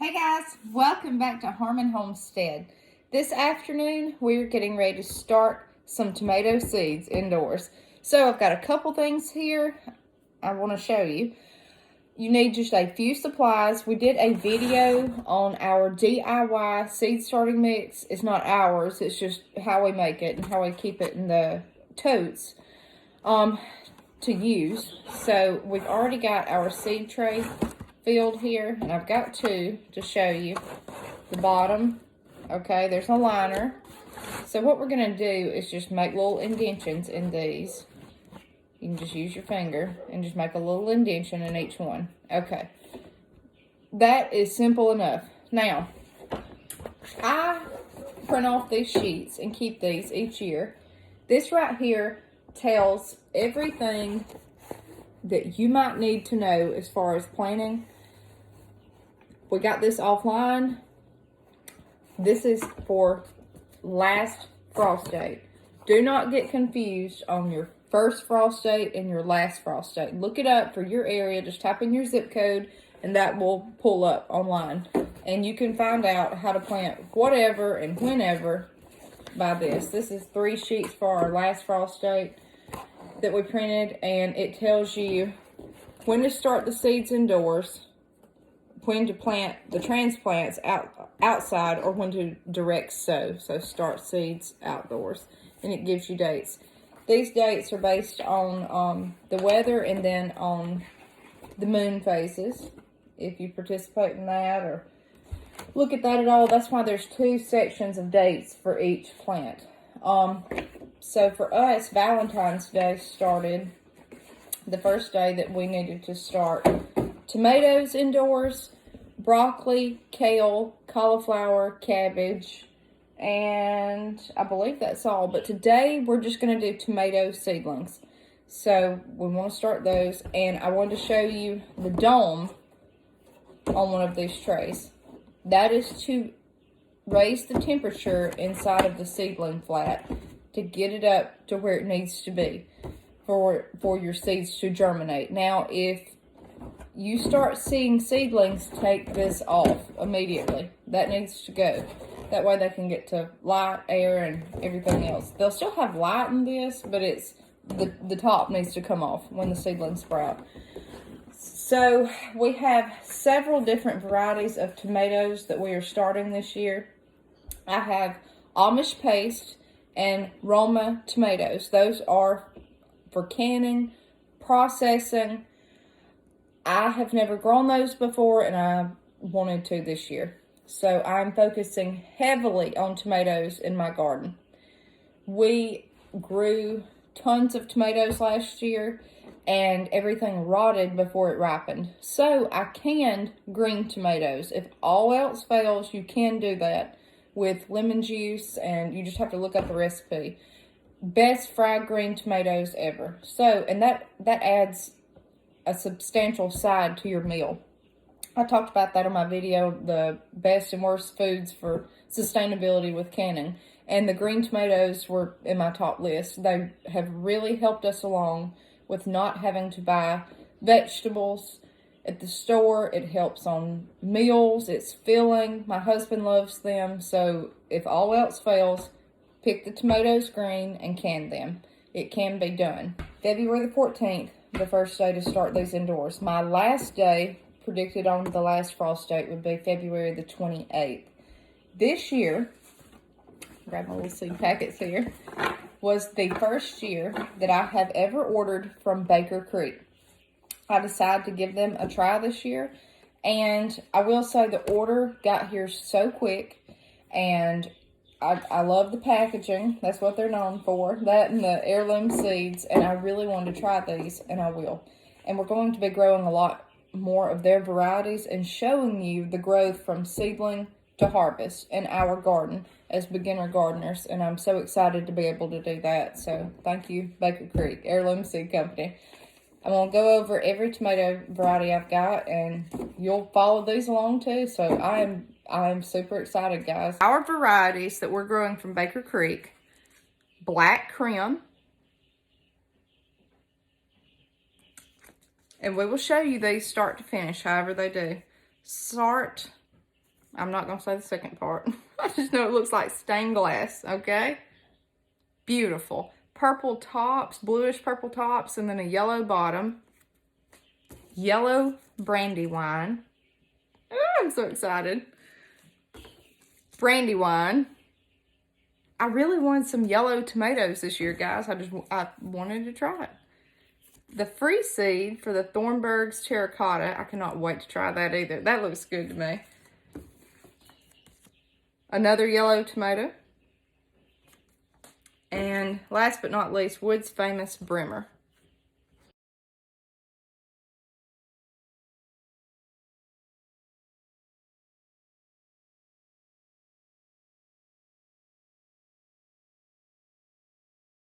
Hey guys, welcome back to Harmon Homestead. This afternoon, we're getting ready to start some tomato seeds indoors. So I've got a couple things here I want to show you. You need just a few supplies. We did a video on our DIY seed starting mix. It's not ours, it's just how we make it and how we keep it in the totes to use. So we've already got our seed tray filled here, and I've got two to show you. The bottom, okay, there's a liner. So what we're going to do is just make little indentions in these. You can just use your finger and just make a little indention in each one. Okay, that is simple enough. Now, I print off these sheets and keep these each year. This right here tells everything that you might need to know as far as planting. We got this offline. This is for last frost date. Do not get confused on your first frost date and your last frost date. Look it up for your area. Just type in your zip code and that will pull up online. And you can find out how to plant whatever and whenever by this. This is 3 sheets for our last frost date that we printed, and it tells you when to start the seeds indoors, when to plant the transplants outside, or when to direct sow. So start seeds outdoors, and it gives you dates. These dates are based on the weather and then on the moon phases. If you participate in that or look at that at all, that's why there's 2 sections of dates for each plant. So for us, Valentine's Day started the first day that we needed to start tomatoes indoors, broccoli, kale, cauliflower, cabbage, and I believe that's all. But today we're just going to do tomato seedlings. So we want to start those, and I wanted to show you the dome on one of these trays. That is to raise the temperature inside of the seedling flat to get it up to where it needs to be for your seeds to germinate. Now, if you start seeing seedlings, take this off immediately. That needs to go. That way they can get to light, air, and everything else. They'll still have light in this, but it's the top needs to come off when the seedlings sprout. So we have several different varieties of tomatoes that we are starting this year. I have Amish paste and Roma tomatoes. Those are for canning, processing. I have never grown those before, and I wanted to this year. So I'm focusing heavily on tomatoes in my garden. We grew tons of tomatoes last year, and everything rotted before it ripened. So I canned green tomatoes. If all else fails, you can do that with lemon juice, and you just have to look up the recipe. Best fried green tomatoes ever. So, and that adds a substantial side to your meal. I talked about that in my video, the best and worst foods for sustainability with canning. And the green tomatoes were in my top list. They have really helped us along with not having to buy vegetables at the store. It helps on meals. It's filling. My husband loves them. So if all else fails, pick the tomatoes green and can them. It can be done. February the 14th, the first day to start these indoors. My last day predicted on the last frost date would be February the 28th. This year, grab my little seed packets here, was the first year that I have ever ordered from Baker Creek. I decided to give them a try this year, and I will say the order got here so quick, and I love the packaging. That's what they're known for, that and the heirloom seeds, and I really wanted to try these, and I will. And we're going to be growing a lot more of their varieties and showing you the growth from seedling to harvest in our garden as beginner gardeners, and I'm so excited to be able to do that. So thank you, Baker Creek Heirloom Seed Company. I'm going to go over every tomato variety I've got, and you'll follow these along too. So I am super excited, guys. Our varieties that we're growing from Baker Creek: Black Creme, and we will show you these start to finish, however they do. Start I'm not going to say the second part. I just know it looks like stained glass, okay? Beautiful. Purple tops, bluish purple tops, and then a yellow bottom. Yellow Brandywine. Oh, I'm so excited. Brandywine. I really wanted some yellow tomatoes this year, guys. I wanted to try it. The free seed for the Thornburg's Terracotta. I cannot wait to try that either. That looks good to me. Another yellow tomato. And last but not least, Wood's Famous Brimmer.